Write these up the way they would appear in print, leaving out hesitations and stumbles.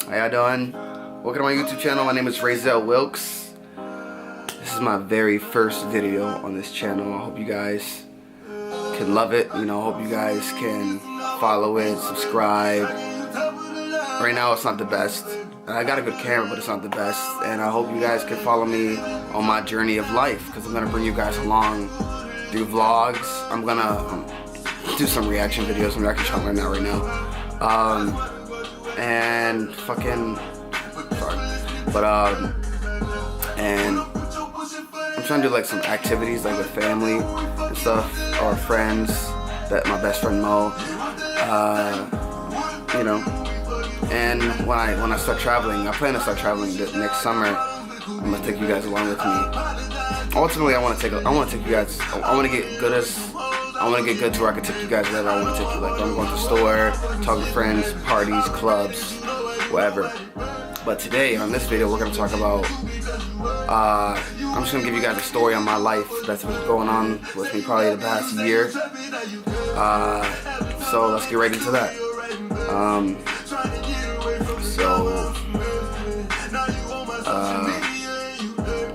How y'all doing? Welcome to my YouTube channel. My name is Razel Wilkes. This is my very first video on this channel. I hope you guys can love it. I hope you guys can follow it, subscribe. Right now it's not the best. I got a good camera, but it's not the best. And I hope you guys can follow me on my journey of life, because I'm gonna bring you guys along through vlogs. I'm gonna do some reaction videos. I'm actually trying right now. And fucking sorry, but and I'm trying to do like some activities like with family and stuff, or friends that my best friend Mo, and when I start traveling, I plan to start traveling next summer. I'm gonna take you guys along with me. Ultimately, I want to take you guys. I want to get good to where I can take you guys wherever I want to take you. Like, I'm going to the store, talking to friends, parties, clubs, whatever. But today, on this video, we're going to talk about, I'm just going to give you guys a story on my life that's been going on with me probably the past year. So let's get right into that.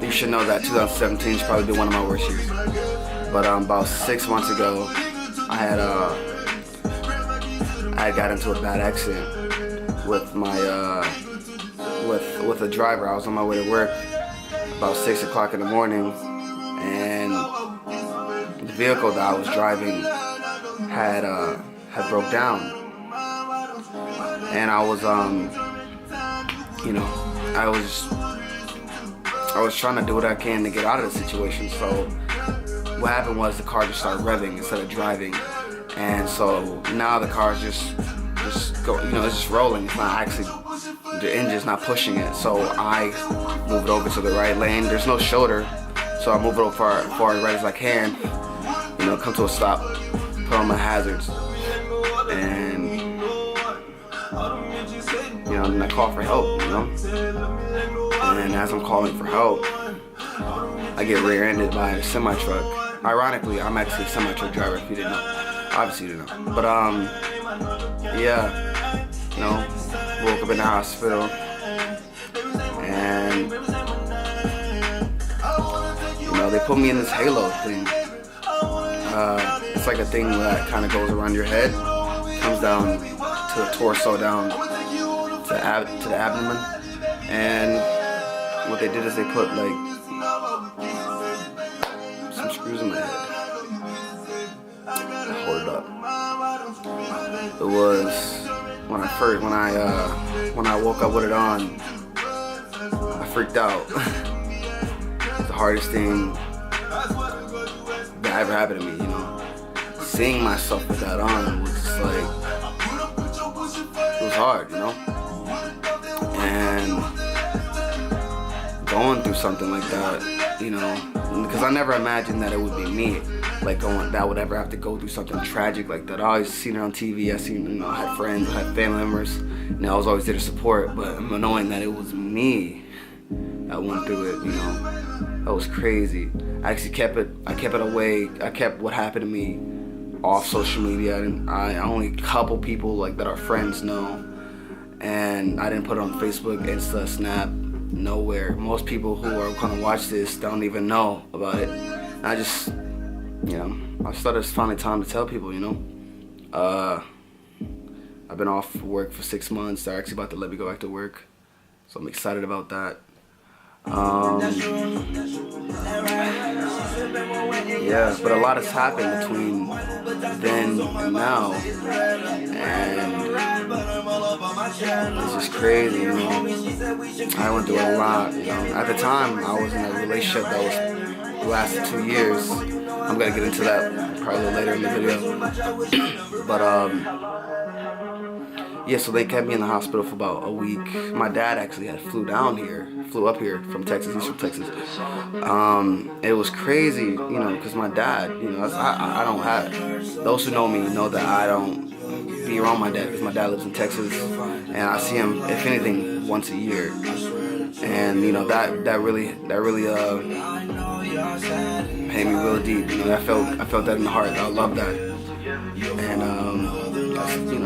You should know that 2017 should probably be one of my worst years. But about 6 months ago, I had got into a bad accident with my with a driver. I was on my way to work about 6 o'clock in the morning, and the vehicle that I was driving had broke down, and I was trying to do what I can to get out of the situation. So what happened was the car just started revving instead of driving, and so now the car's just go, it's just rolling. It's not actually, the engine's not pushing it. So I move it over to the right lane. There's no shoulder, so I move it over far right as I can. Come to a stop, put on my hazards, and and I call for help. And as I'm calling for help, I get rear-ended by a semi-truck. Ironically, I'm actually a semi-truck driver, if you didn't know. Obviously you didn't know. But, woke up in the hospital. And, they put me in this halo thing. It's like a thing that kind of goes around your head, comes down to the torso, down to the abdomen. And what they did is they put, like, screws in my head. Hold it up. It was when I woke up with it on, I freaked out. It's the hardest thing that ever happened to me, Seeing myself with that on was just like, it was hard, And going through something like that, because I never imagined that it would be me, that would ever have to go through something tragic like that. I always seen it on TV. I had friends, I had family members, and I was always there to support. But knowing that it was me that went through it, that was crazy. I actually kept it away. I kept what happened to me off social media. Only a couple people that are friends know, and I didn't put it on Facebook, Insta, Snap. Nowhere. Most people who are gonna watch this don't even know about it. And I just, I started it's finally time to tell people, I've been off work for 6 months. They're actually about to let me go back to work, so I'm excited about that. Yeah, but a lot has happened between then and now, and it's just crazy, I went through a lot, At the time, I was in a relationship that lasted 2 years. I'm gonna get into that probably later in the video. But yeah, so they kept me in the hospital for about a week. My dad actually flew up here from Texas. He's from Texas. It was crazy, because my dad, I don't have, those who know me know that I don't be around my dad, because my dad lives in Texas, and I see him, if anything, once a year. And that really hit me real deep. I felt that in the heart. I love that. And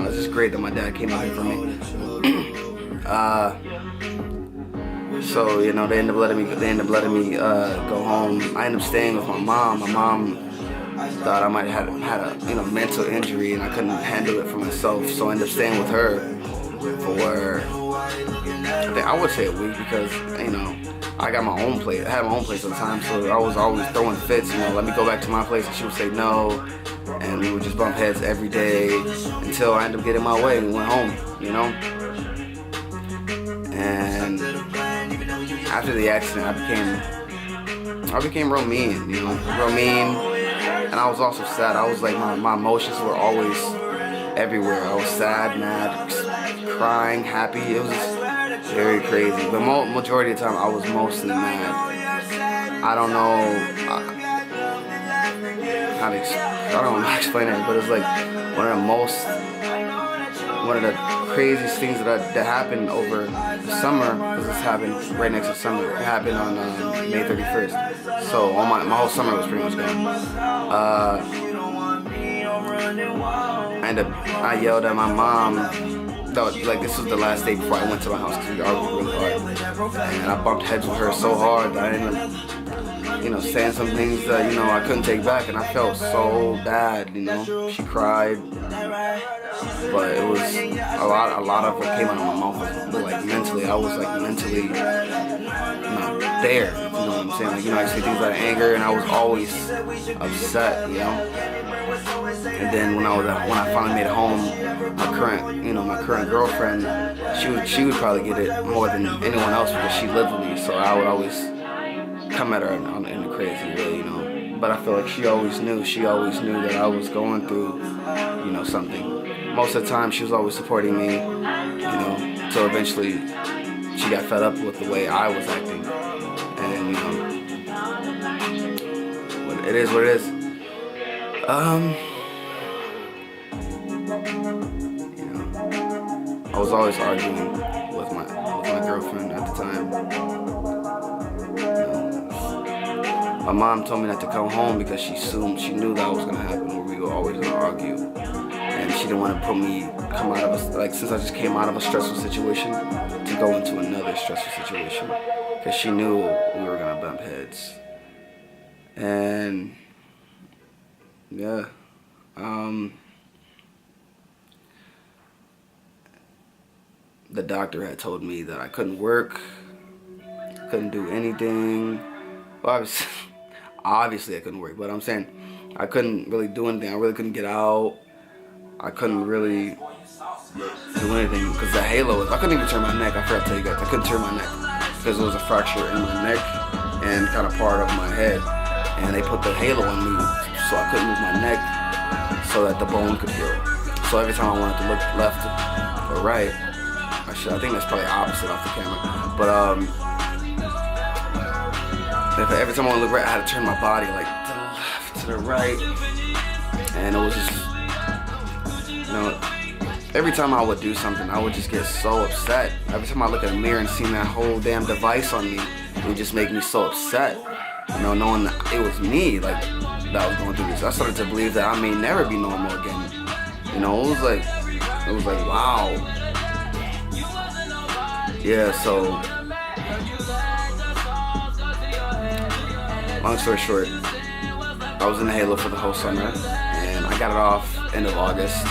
it's just great that my dad came out here for me. So you know, they ended up letting me go home. I ended up staying with my mom. My mom thought I might have had a mental injury and I couldn't handle it for myself. So I ended up staying with her for I would say a week because I got my own place. I had my own place at the time, so I was always throwing fits. Let me go back to my place, and she would say no, and we would just bump heads every day until I ended up getting my way and went home. And after the accident, I became real mean. Real mean, and I was also sad. I was like my emotions were always everywhere. I was sad, mad, crying, happy. It was just very crazy. But majority of the time, I was mostly mad. I don't know how to explain it, but it's like one of the craziest things that happened over the summer, because this happened right next to summer. It happened on May 31st. So all my whole summer was pretty much gone. I yelled at my mom. Like, this was the last day before I went to my house because we argued really hard. And I bumped heads with her so hard that I ended up, saying some things that, I couldn't take back. And I felt so bad, She cried. But it was a lot of what came out of my mouth. Like, mentally, I was like mentally there. You know what I'm saying? Like, I say things out of anger, and I was always upset, And then when I finally made it home, my current girlfriend, she would probably get it more than anyone else because she lived with me. So I would always come at her in a crazy way, But I feel like she always knew that I was going through, something. Most of the time, she was always supporting me, until eventually she got fed up with the way I was acting. And, it is what it is. I was always arguing with my girlfriend at the time. My mom told me not to come home because she knew that was gonna happen, where we were always gonna argue. And she didn't want to come out of since I just came out of a stressful situation, to go into another stressful situation. Because she knew we were gonna bump heads. And yeah, the doctor had told me that I couldn't work, couldn't do anything. Well, obviously I couldn't work, but I'm saying I couldn't really do anything. I really couldn't get out. I couldn't really do anything because the halo I couldn't even turn my neck. I forgot to tell you guys, I couldn't turn my neck because there was a fracture in my neck and kind of part of my head. And they put the halo on me so I couldn't move my neck so that the bone could heal. So every time I wanted to look left or right, I think that's probably opposite off the camera. But every time I wanted to look right, I had to turn my body like to the left, to the right. And it was just, every time I would do something, I would just get so upset. Every time I look at a mirror and see that whole damn device on me, it would just make me so upset. Knowing that it was me, like, that was going through this. I started to believe that I may never be normal again. It was like, wow. Yeah, so, long story short, I was in the halo for the whole summer, and I got it off end of August.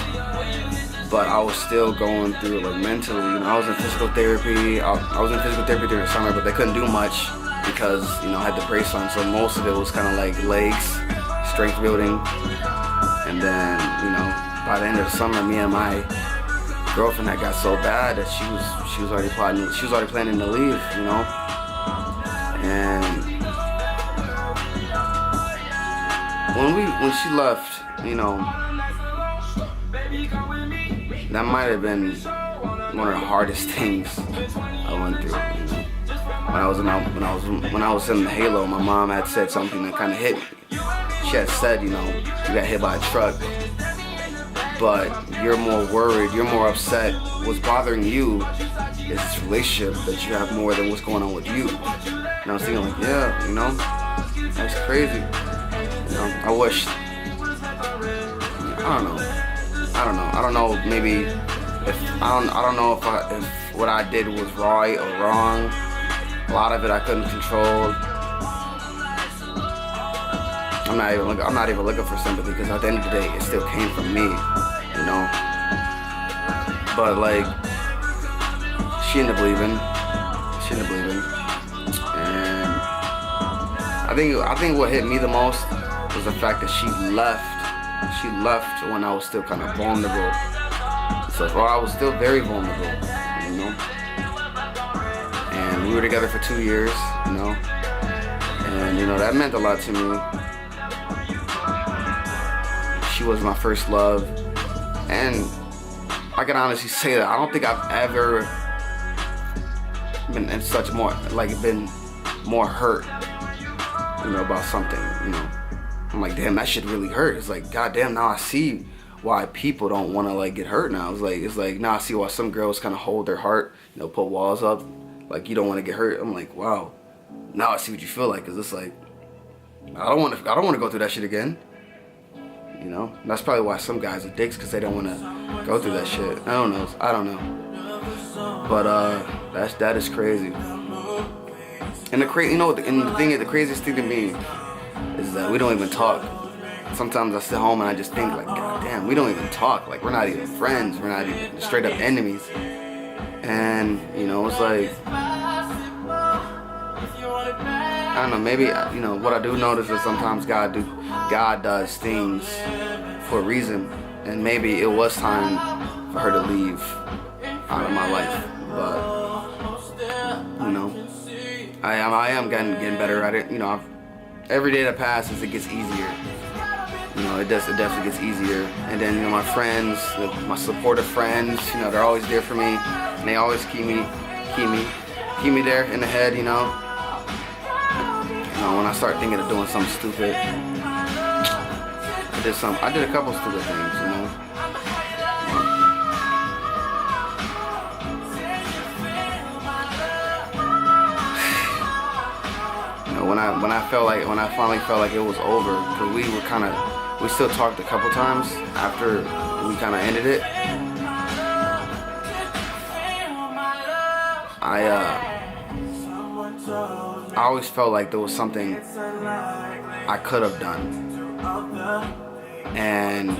But I was still going through it, like, mentally. I was in physical therapy. I was in physical therapy during the summer, but they couldn't do much because, I had the brace on. So most of it was kind of like legs, strength building. And then, by the end of the summer, me and my girlfriend had got so bad that she was already planning to leave, And when she left, that might have been one of the hardest things I went through. When I was in the halo, my mom had said something that kind of hit me. She had said, you got hit by a truck, but you're more worried, you're more upset. What's bothering you is this relationship that you have more than what's going on with you. And I was thinking, like, yeah, that's crazy. I wish, I don't know. Maybe if I don't know if what I did was right or wrong. A lot of it I couldn't control. I'm not even looking for sympathy, because at the end of the day, it still came from me, you know. But like, she ended up leaving. And I think what hit me the most was the fact that she left. She left when I was still kind of vulnerable. So I was still very vulnerable, you know. And we were together for 2 years, you know. And you know, that meant a lot to me. She was my first love, and I can honestly say that I don't think I've ever been been more hurt, you know, about something, you know. I'm like, damn, that shit really hurt. It's like, goddamn, now I see why people don't want to like get hurt now. It's like now I see why some girls kind of hold their heart, you know, put walls up, like you don't want to get hurt. I'm like, wow, now I see what you feel like, cause it's like I don't want to go through that shit again. You know, and that's probably why some guys are dicks, because they don't want to go through that shit. I don't know. But that is crazy. And the craziest thing to me is that we don't even talk. Sometimes I sit home and I just think like, God damn, we don't even talk. Like, we're not even friends. We're not even straight up enemies. And you know, it's like, I don't know, maybe, you know, what I do notice is sometimes God does things for a reason, and maybe it was time for her to leave out of my life. But you know, I am getting better at it. You know, every day that passes, it gets easier. You know, it definitely gets easier. And then, you know, my friends, my supportive friends, you know, they're always there for me, and they always keep me there in the head, you know. When I start thinking of doing something stupid, I did a couple stupid things, you know. You know, when I finally felt like it was over, because we still talked a couple times after we kind of ended it. I always felt like there was something I could have done, and